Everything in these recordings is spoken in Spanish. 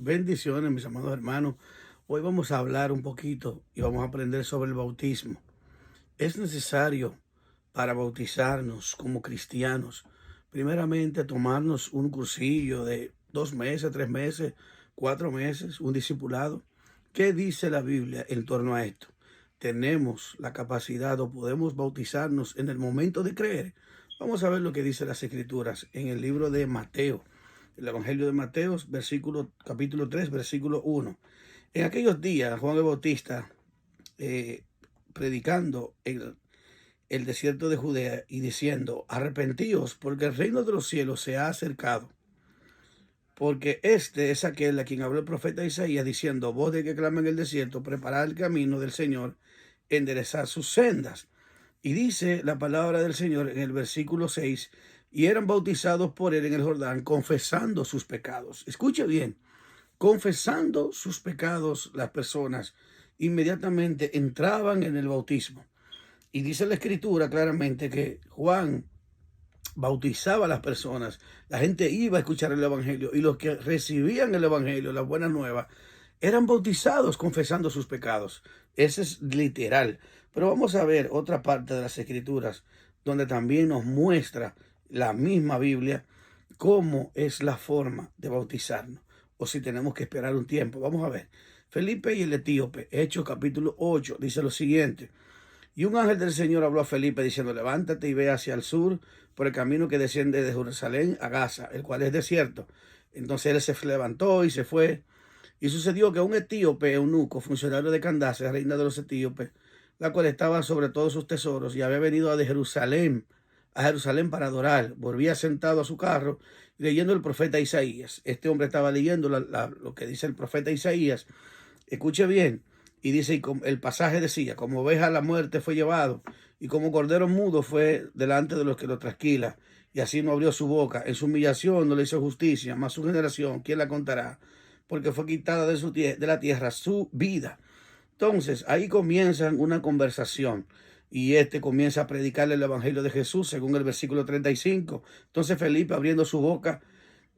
Bendiciones, mis amados hermanos. Hoy vamos a hablar un poquito y vamos a aprender sobre el bautismo. Es necesario para bautizarnos como cristianos, primeramente tomarnos un cursillo de 2 meses, 3 meses, 4 meses, un discipulado. ¿Qué dice la Biblia en torno a esto? ¿Tenemos la capacidad o podemos bautizarnos en el momento de creer? Vamos a ver lo que dice las Escrituras en el libro de Mateo. El Evangelio de Mateo, capítulo 3, versículo 1. En aquellos días, Juan el Bautista, predicando en el desierto de Judea y diciendo: arrepentíos, porque el reino de los cielos se ha acercado. Porque este es aquel a quien habló el profeta Isaías, diciendo: voz de que clama en el desierto, preparad el camino del Señor, enderezad sus sendas. Y dice la palabra del Señor en el versículo 6: y eran bautizados por él en el Jordán, confesando sus pecados. Escuche bien, confesando sus pecados las personas inmediatamente entraban en el bautismo. Y dice la Escritura claramente que Juan bautizaba a las personas, la gente iba a escuchar el Evangelio y los que recibían el Evangelio, las buenas nuevas, eran bautizados confesando sus pecados. Ese es literal. Pero vamos a ver otra parte de las Escrituras donde también nos muestra la misma Biblia cómo es la forma de bautizarnos o si tenemos que esperar un tiempo. Vamos a ver. Felipe y el etíope, Hechos capítulo 8, dice lo siguiente: y un ángel del Señor habló a Felipe diciendo: levántate y ve hacia el sur por el camino que desciende de Jerusalén a Gaza, el cual es desierto. Entonces él se levantó y se fue. Y sucedió que un etíope eunuco, funcionario de Candace, reina de los etíopes, la cual estaba sobre todos sus tesoros y había venido a Jerusalén para adorar, volvía sentado a su carro leyendo el profeta Isaías. Este hombre estaba leyendo lo que dice el profeta Isaías. Escuche bien. Y dice, y el pasaje decía: como oveja a la muerte fue llevado, y como cordero mudo fue delante de los que lo trasquila, y así no abrió su boca. En su humillación no le hizo justicia, mas su generación, ¿quién la contará? Porque fue quitada de la tierra su vida. Entonces, ahí comienzan una conversación. Y comienza a predicarle el Evangelio de Jesús, según el versículo 35. Entonces Felipe, abriendo su boca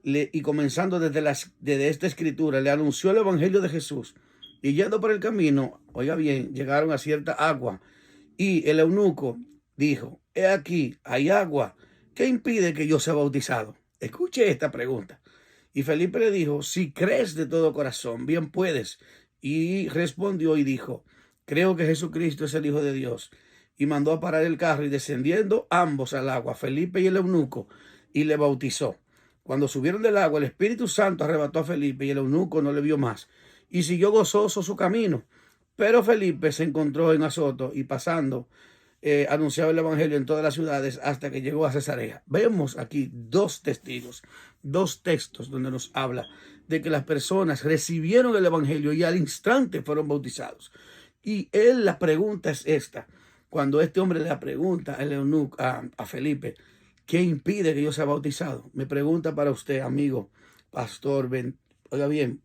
y comenzando desde esta escritura, le anunció el Evangelio de Jesús. Y yendo por el camino, oiga bien, llegaron a cierta agua. Y el eunuco dijo: he aquí, hay agua. ¿Qué impide que yo sea bautizado? Escuche esta pregunta. Y Felipe le dijo: si crees de todo corazón, bien puedes. Y respondió y dijo: creo que Jesucristo es el Hijo de Dios. Y mandó a parar el carro y descendiendo ambos al agua, Felipe y el eunuco, y le bautizó. Cuando subieron del agua, el Espíritu Santo arrebató a Felipe y el eunuco no le vio más. Y siguió gozoso su camino. Pero Felipe se encontró en Azoto y pasando, anunciaba el Evangelio en todas las ciudades hasta que llegó a Cesarea. Vemos aquí dos testigos, dos textos donde nos habla de que las personas recibieron el Evangelio y al instante fueron bautizados. Y la pregunta es esta: cuando este hombre le pregunta al eunuco, a Felipe, ¿qué impide que yo sea bautizado? Me pregunta para usted, amigo, pastor, oiga bien,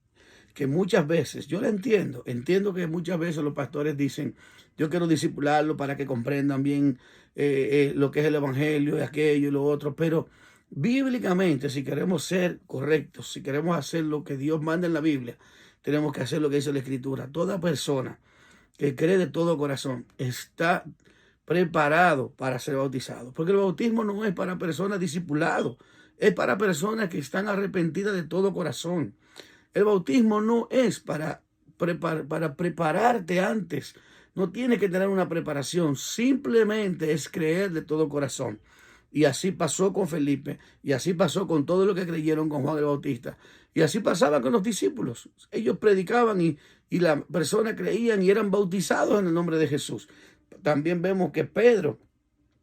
que muchas veces, yo lo entiendo que muchas veces los pastores dicen: yo quiero discipularlo para que comprendan bien lo que es el Evangelio y aquello y lo otro, pero bíblicamente, si queremos ser correctos, si queremos hacer lo que Dios manda en la Biblia, tenemos que hacer lo que dice la Escritura. Toda persona que cree de todo corazón está preparado para ser bautizado, porque el bautismo no es para personas discipuladas, es para personas que están arrepentidas de todo corazón. El bautismo no es para prepararte antes. No tienes que tener una preparación. Simplemente es creer de todo corazón. Y así pasó con Felipe. Y así pasó con todos los que creyeron con Juan el Bautista. Y así pasaba con los discípulos. Ellos predicaban y las personas creían y eran bautizados en el nombre de Jesús. También vemos que Pedro,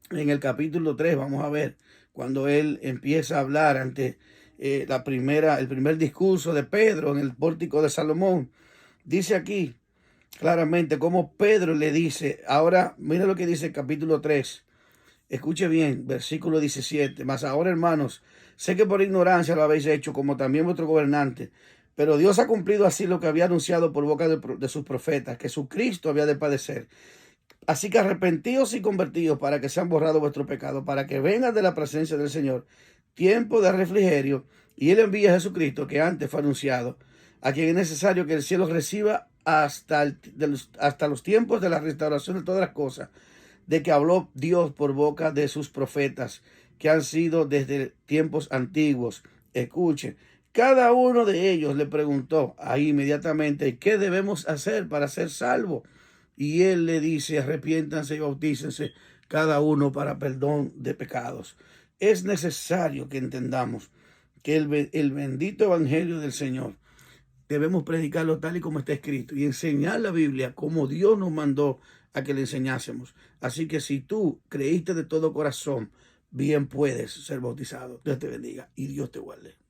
en el capítulo 3, vamos a ver, cuando él empieza a hablar ante el primer discurso de Pedro en el pórtico de Salomón, dice aquí claramente cómo Pedro le dice. Ahora, mira lo que dice el capítulo 3. Escuche bien, versículo 17. Mas ahora, hermanos, sé que por ignorancia lo habéis hecho, como también vuestro gobernante. Pero Dios ha cumplido así lo que había anunciado por boca de sus profetas, que su Cristo había de padecer. Así que arrepentíos y convertíos para que sean borrados vuestros pecados, para que vengan de la presencia del Señor tiempo de refrigerio, y Él envía a Jesucristo, que antes fue anunciado, a quien es necesario que el cielo reciba hasta los tiempos de la restauración de todas las cosas, de que habló Dios por boca de sus profetas, que han sido desde tiempos antiguos. Escuche, cada uno de ellos le preguntó ahí inmediatamente, ¿qué debemos hacer para ser salvos? Y él le dice, arrepiéntanse y bautícense cada uno para perdón de pecados. Es necesario que entendamos que el bendito evangelio del Señor debemos predicarlo tal y como está escrito y enseñar la Biblia como Dios nos mandó a que le enseñásemos. Así que si tú creíste de todo corazón, bien puedes ser bautizado. Dios te bendiga y Dios te guarde.